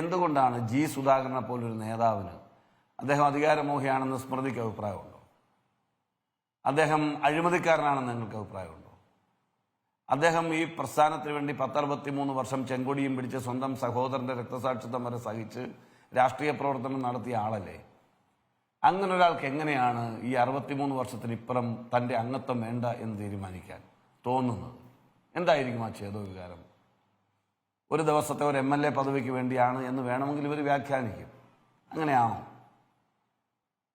എന്തുകൊണ്ടാണ് ജി സുധാകരനെ പോലൊരു നേതാവിന് അദ്ദേഹം അധികാരമോഹിയാണെന്ന് സ്മൃതിക്ക് അഭിപ്രായമുണ്ടോ? അദ്ദേഹം അഴിമതിക്കാരനാണെന്ന് നിങ്ങൾക്ക് അഭിപ്രായമുണ്ടോ? അദ്ദേഹം ഈ പ്രസ്ഥാനത്തിന് വേണ്ടി 10-63 വർഷം ചെങ്കൊടിയും പിടിച്ച് സ്വന്തം സഹോദരന്റെ രക്തസാക്ഷിത്വം വരെ സഹിച്ച് രാഷ്ട്രീയ പ്രവർത്തനം നടത്തിയ ആളല്ലേ? അങ്ങനെ ഒരാൾക്ക് എങ്ങനെയാണ് ഈ 63 വർഷത്തിനിപ്പുറം തൻ്റെ അംഗത്വം വേണ്ട എന്ന് തീരുമാനിക്കാൻ തോന്നുന്നത്? എന്തായിരിക്കും ആ ചേതോവികാരം? ഒരു ദിവസത്തെ ഒരു MLA പദവിക്ക് വേണ്ടിയാണ് എന്ന് വേണമെങ്കിൽ ഇവർ വ്യാഖ്യാനിക്കും. അങ്ങനെയാണോ?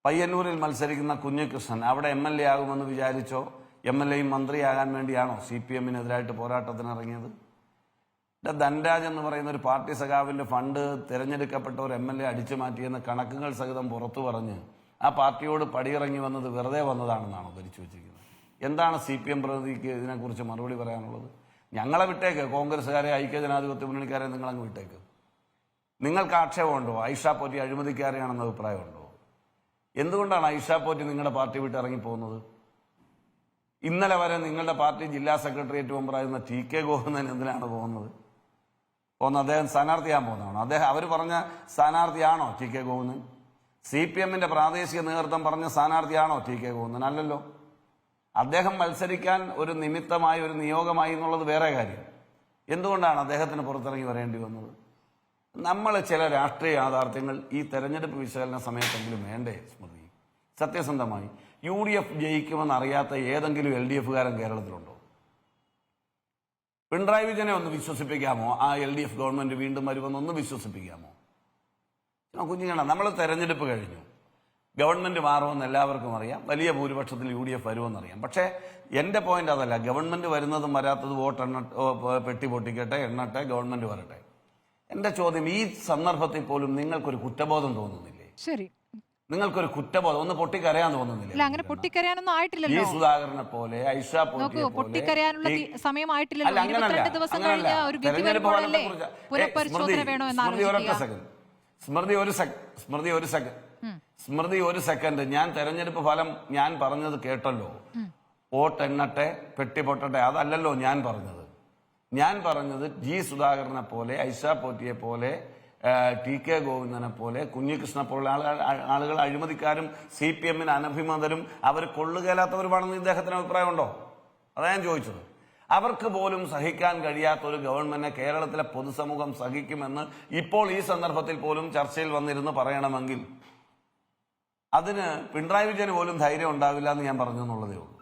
പയ്യന്നൂരിൽ മത്സരിക്കുന്ന കുഞ്ഞികൃഷ്ണൻ അവിടെ MLA ആകുമെന്ന് വിചാരിച്ചോ? MLAയും മന്ത്രിയാകാൻ വേണ്ടിയാണോ CPM-നെതിരായിട്ട് പോരാട്ടത്തിനിറങ്ങിയത്? ധൻരാജ് എന്ന് പറയുന്ന ഒരു പാർട്ടി സഖാവിന്റെ ഫണ്ട് തിരഞ്ഞെടുക്കപ്പെട്ട ഒരു MLA അടിച്ചു മാറ്റിയെന്ന് കണക്കുകൾ സഹിതം പുറത്തു പറഞ്ഞ് ആ പാർട്ടിയോട് പടിയിറങ്ങി വന്നത് വെറുതെ വന്നതാണെന്നാണോ ധരിച്ചു വെച്ചിരിക്കുന്നത്? എന്താണ് CPM പ്രതിനിധിക്ക് ഇതിനെക്കുറിച്ച് മറുപടി പറയാനുള്ളത്? ഞങ്ങളെ വിട്ടേക്ക്, കോൺഗ്രസ്സുകാരെ, ഐക്യജനാധിപത്യ മുന്നണിക്കാരെ നിങ്ങളങ്ങ് വിട്ടേക്ക്. നിങ്ങൾക്ക് ആക്ഷേപമുണ്ടോ? ഐഷ പോറ്റി അഴിമതിക്കാരെയാണെന്ന അഭിപ്രായമുണ്ടോ? എന്തുകൊണ്ടാണ് ഐഷ പോറ്റി നിങ്ങളുടെ പാർട്ടി വിട്ട് ഇറങ്ങിപ്പോകുന്നത്? ഇന്നലെ വരെ നിങ്ങളുടെ പാർട്ടി ജില്ലാ സെക്രട്ടേറിയറ്റ് മെമ്പറായിരുന്ന TK ഗോവിന്ദൻ എന്തിനാണ് പോകുന്നത്? അദ്ദേഹം സ്ഥാനാർത്ഥിയാൻ പോകുന്നതാണോ? അവർ പറഞ്ഞ സ്ഥാനാർത്ഥിയാണോ TK ഗോവിന്ദൻ? CPM-ന്റെ പ്രാദേശിക നേതൃത്വം പറഞ്ഞ സ്ഥാനാർത്ഥിയാണോ TK ഗോവിന്ദൻ? അല്ലല്ലോ. അദ്ദേഹം മത്സരിക്കാൻ ഒരു നിമിത്തമായി, ഒരു നിയോഗമായി എന്നുള്ളത് വേറെ കാര്യം. എന്തുകൊണ്ടാണ് അദ്ദേഹത്തിന് പുറത്തിറങ്ങി വരേണ്ടി വന്നത്? നമ്മൾ ചില രാഷ്ട്രീയ യാഥാർത്ഥ്യങ്ങൾ ഈ തെരഞ്ഞെടുപ്പ് വിശകലന സമയത്തെങ്കിലും വേണ്ടേ സ്മൃതി? സത്യസന്ധമായി UDF ജയിക്കുമെന്ന് അറിയാത്ത ഏതെങ്കിലും LDF-കാരൻ കേരളത്തിലുണ്ടോ? പിണറായി വിജയനെ ഒന്ന് വിശ്വസിപ്പിക്കാമോ? ആ LDF ഗവൺമെന്റ് വീണ്ടും വരുമെന്നൊന്ന് വിശ്വസിപ്പിക്കാമോ? കുഞ്ഞുങ്ങളാണ്, നമ്മൾ തെരഞ്ഞെടുപ്പ് കഴിഞ്ഞു, ഗവൺമെന്റ് മാറുമെന്ന് എല്ലാവർക്കും അറിയാം, വലിയ ഭൂരിപക്ഷത്തിൽ UDF വരുമെന്നറിയാം. പക്ഷേ എന്റെ പോയിന്റ് അതല്ല. ഗവൺമെന്റ് വരുന്നതും വരാത്തതും പെട്ടി പൊട്ടിക്കട്ടെ, എണ്ണട്ടെ, ഗവൺമെന്റ് വരട്ടെ. എന്റെ ചോദ്യം, ഈ സന്ദർഭത്തിൽ പോലും നിങ്ങൾക്കൊരു കുറ്റബോധം തോന്നുന്നില്ലേ? ശരി, നിങ്ങൾക്കൊരു കുറ്റബോധം, ഒന്ന് പൊട്ടിക്കരയാൻ തോന്നുന്നില്ല? അങ്ങനെ പൊട്ടിക്കരയാനൊന്നും ആയിട്ടില്ലല്ലോ. ഈ സുധാകരനെ പോലെ, ഐഷ പോറ്റിയെ പോലെ പൊട്ടിക്കരയാനുള്ള സമയമായിട്ടില്ലല്ലോ. 22 ദിവസം കഴിഞ്ഞ ഒരു വിധി വരുമ്പോഴല്ലേ പുനഃപരിശോധന വേണോ എന്നാണ്. സ്മൃതി ഒരു സെക്കൻഡ്. ഞാൻ തെരഞ്ഞെടുപ്പ് ഫലം ഞാൻ പറഞ്ഞത് കേട്ടല്ലോ. വോട്ട് എണ്ണട്ടെ, പെട്ടി പൊട്ടട്ടെ, അതല്ലല്ലോ ഞാൻ പറഞ്ഞത്. ഞാൻ പറഞ്ഞത് ജി സുധാകരനെ പോലെ, ഐഷ പോറ്റിയെ പോലെ, TK ഗോവിന്ദനെ പോലെ, കുഞ്ഞികൃഷ്ണനെ പോലുള്ള ആളുകൾ അഴിമതിക്കാരും CPM-ന് അനഭിമതരും അവർ കൊള്ളുകേലാത്തവരുമാണെന്ന് ഇദ്ദേഹത്തിന് അഭിപ്രായമുണ്ടോ? അതാ ഞാൻ ചോദിച്ചത്. അവർക്ക് പോലും സഹിക്കാൻ കഴിയാത്ത ഒരു ഗവൺമെന്റിനെ കേരളത്തിലെ പൊതുസമൂഹം സഹിക്കുമെന്ന് ഇപ്പോൾ ഈ സന്ദർഭത്തിൽ പോലും ചർച്ചയിൽ വന്നിരുന്ന് പറയണമെങ്കിൽ അതിന് പിണറായി വിജയന് പോലും ധൈര്യം ഉണ്ടാവില്ല എന്ന് ഞാൻ പറഞ്ഞു എന്നുള്ളതേ ഉള്ളൂ.